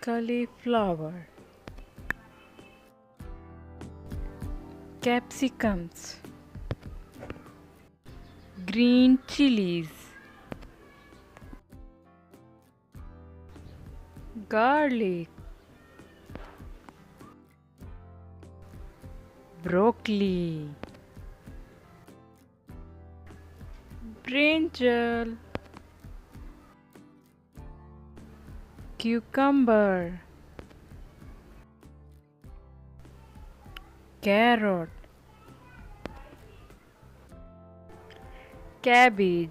cauliflower, capsicums, green chilies, garlic, broccoli, brinjal, cucumber, carrot, cabbage,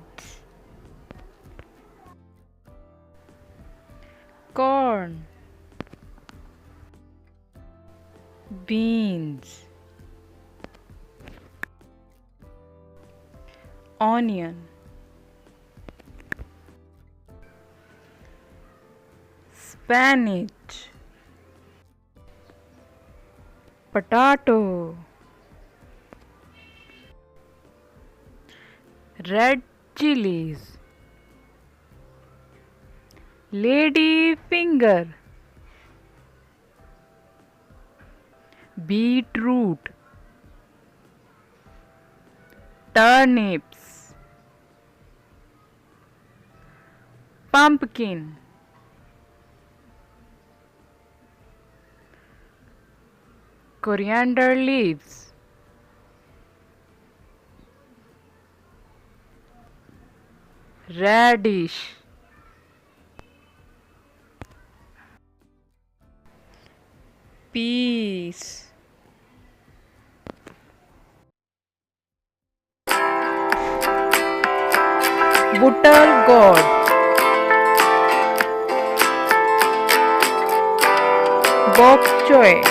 corn, beans, onion, spinach, potato, red chilies, lady finger, beetroot, turnips, pumpkin, coriander leaves, radish, peas, butcher gourd, bok choy,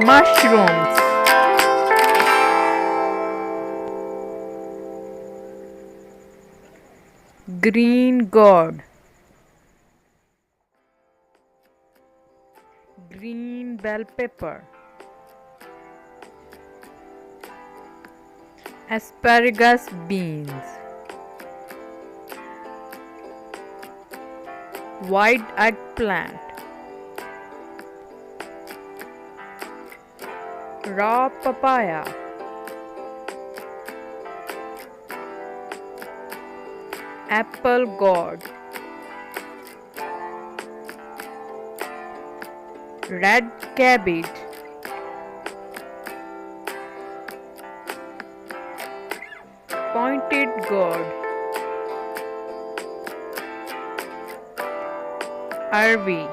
mushrooms, green gourd, green bell pepper, asparagus beans, white eggplant, raw papaya, apple gourd, red cabbage, pointed gourd, Arby,